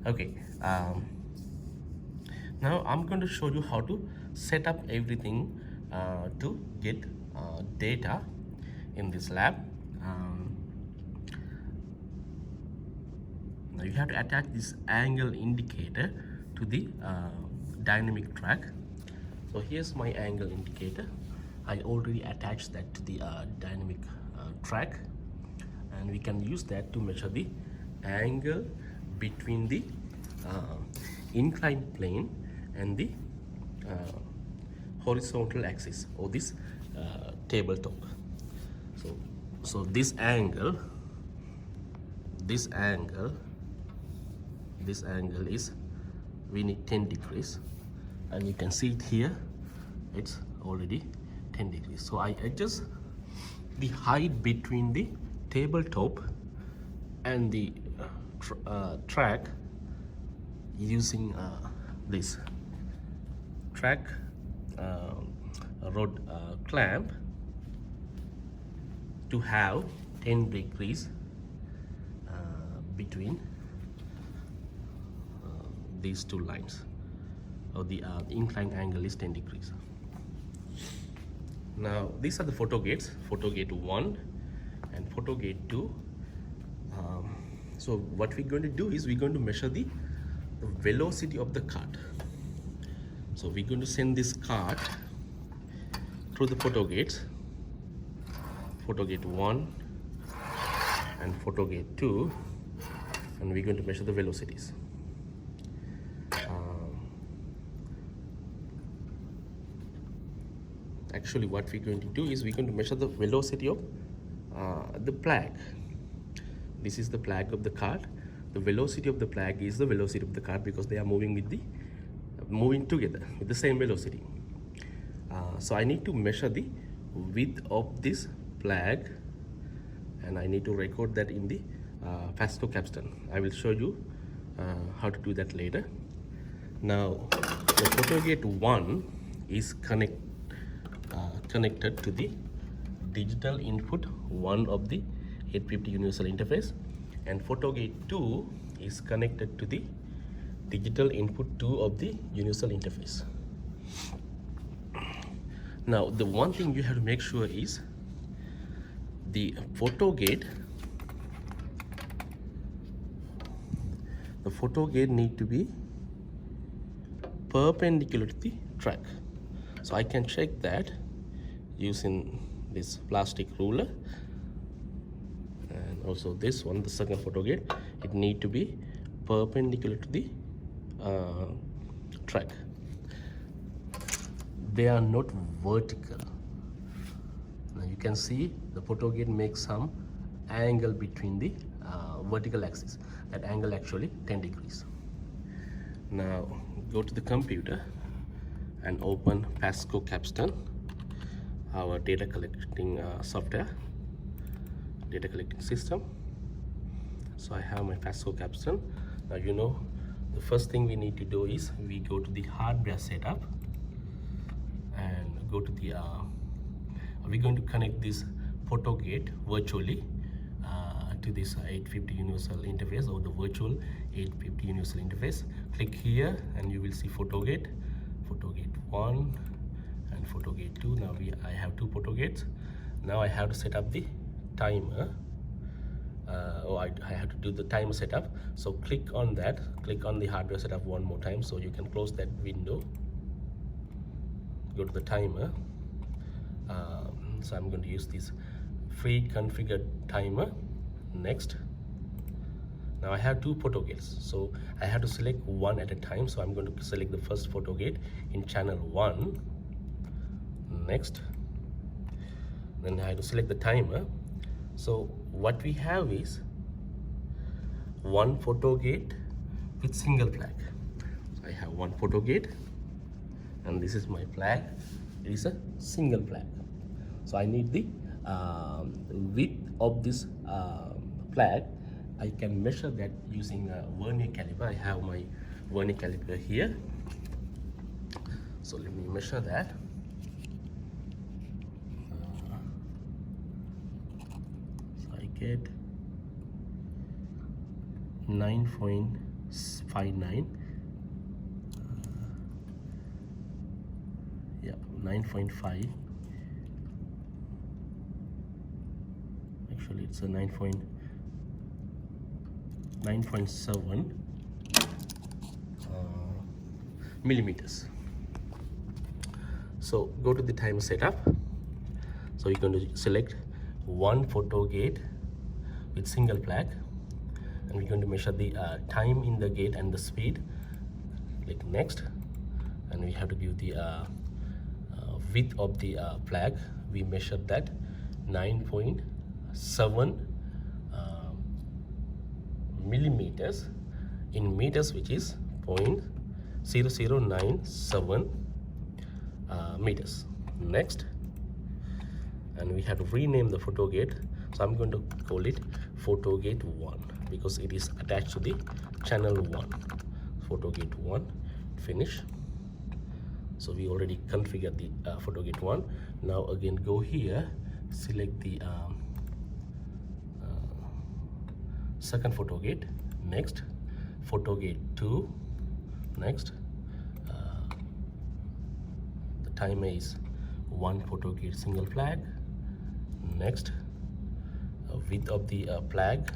Okay, now I'm going to show you how to set up everything to get data in this lab. um, Now you have to attach this angle indicator to the dynamic track. So here's my angle indicator. I already attached that to the dynamic track, and we can use that to measure the angle between the uh, inclined plane and the uh, horizontal axis, or this tabletop. So this angle this angle is, we need 10 degrees, and you can see it here, it's already 10 degrees. So I adjust the height between the tabletop and the track using this track rod clamp to have 10 degrees between these two lines, or the inclined angle is 10 degrees. Now these are the photo gates, photo gate 1 and photo gate 2. So what we're going to do is we're going to measure the velocity of the cart. So we're going to send this cart through the photo gates, photo gate 1 and photo gate 2, and we're going to measure the velocities. Actually what we're going to do is we're going to measure the velocity of the flag. This is the flag of the cart. The velocity of the flag is the velocity of the cart, because they are moving together with the same velocity. So I need to measure the width of this flag, and I need to record that in the PHYS capstone. I will show you how to do that later. Now the photo gate 1 is connected to the digital input 1 of the 850 universal interface, and photo gate 2 is connected to the digital input 2 of the universal interface. Now the one thing you have to make sure is the photo gate need to be perpendicular to the track. So I can check that using this plastic ruler, and also this one, the second photo gate, it need to be perpendicular to the track. They are not vertical. Now you can see the photo gate makes some angle between the vertical axis. That angle actually 10 degrees. Now go to the computer and open PHYS capstone, our data collecting software, data collecting system. So I have my PHYS capstone. Now you know the first thing we need to do is we go to the hardware setup and go to the we're going to connect this photo gate virtually to this 850 universal interface, or the virtual 850 universal interface. Click here and you will see photo gate 1 and photo gate 2. Now I have 2 photo gates. Now I have to set up the timer, I have to do the timer setup. So click on that, click on the hardware setup one more time, so you can close that window. Go to the timer. So I'm going to use this free configured timer. Next. Now I have 2 photo gates, so I have to select one at a time. So I'm going to select the first photo gate in channel 1. Next. Then I have to select the timer. So what we have is one photo gate with single flag. So I have one photo gate, and this is my flag. It is a single flag. So I need the width of this flag. I can measure that using a vernier caliper. I have my vernier caliper here. So let me measure that. So I get 9.5 59, yeah, 9.5. Actually it's a 9.7 millimeters. So go to the time setup. So you're going to select one photo gate with single flag, and we're going to measure the time in the gate and the speed. Click next, and we have to give the width of the flag. We measured that 9.7 millimeters in meters, which is 0.0097 meters. Next, and we have to rename the photo gate, so I'm going to call it photo gate 1 because it is attached to the channel 1. Photo gate 1. Finish. So we already configured the photo gate 1. Now again go here, select the second photo gate. Next, photo gate 2. Next, the timer is 1 photo gate single flag. Next, width of the flag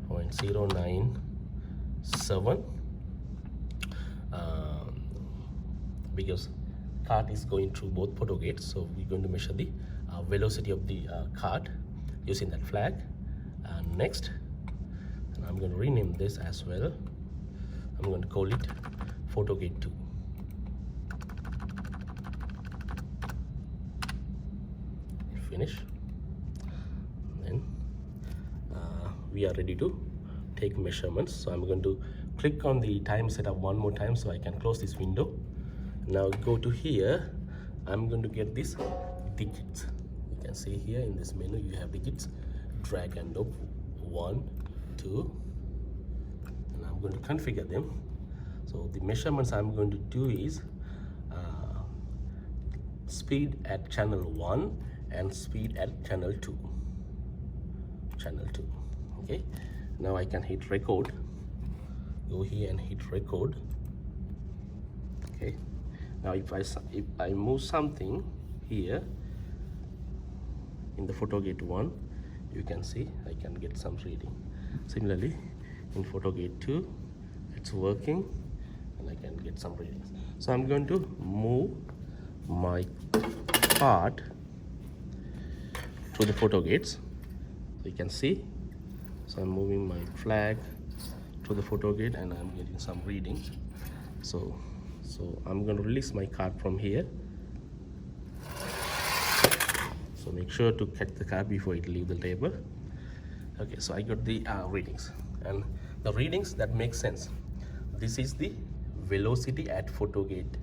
0.097, because cart is going through both photo gates, so we're going to measure the velocity of the cart using that flag. Next, and I'm going to rename this as well. I'm going to call it photo gate 2. Finish. Then we are ready to take measurements. So I'm going to click on the time setup one more time so I can close this window. Now go to here. I'm going to get these digits. You can see here in this menu you have digits. Drag and drop 1, 2, and I'm going to configure them. So the measurements I'm going to do is speed at channel 1 and speed at channel 2. Okay, now I can hit record. Go here and hit record. Okay, now if I move something here in the photo gate 1, you can see I can get some reading. Similarly in photo gate 2, it's working and I can get some readings. So I'm going to move my cart to the photo gates, so you can see. So I'm moving my flag to the photo gate and I'm getting some readings. So I'm going to release my cart from here. So make sure to catch the cart before it leaves the table. Okay, so I got the readings, and the readings that make sense. This is the velocity at photo gate,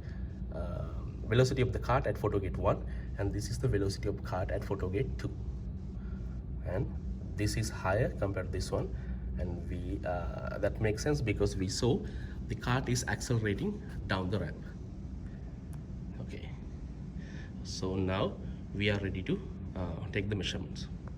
velocity of the cart at photo gate 1, and this is the velocity of cart at photo gate 2. And this is higher compared to this one, and we that makes sense because we saw the cart is accelerating down the ramp. Okay, so now we are ready to take the measurements.